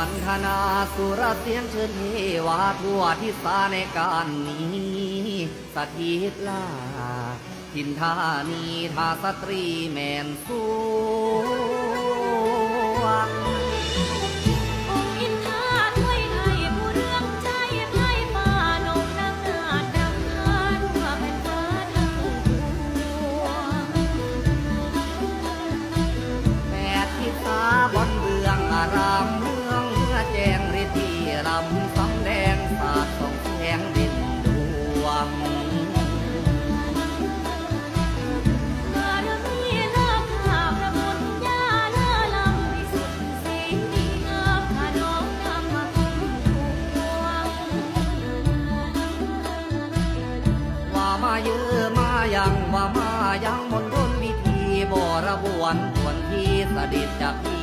วันธนาสุรเสียงเชิญเทวาทั่วทิศาในการนี้สถิตลาทินธานีทาสตรีแมนสวงองค์อินทราถ้วยไทยผู้เรื่องใจไทยฟ้านงนางนาดดำคานว่าเป็นฟ้าทั้งปวงแปดทิศาบอนเบืองอารามเมืองเมื่อแจ้งฤทธิลำสำแดงสาดส่องแสงเด่นดวงบารมีเลิศข้าพระบุญญาเลิศลำวิสุทธิ์สีดีงามข้าน้อมนำมาคุ้มครอง ว่ามาเยอะมายังว่ามายังมนต์ดนวิธีบรบวนควรที่เสด็จจากที่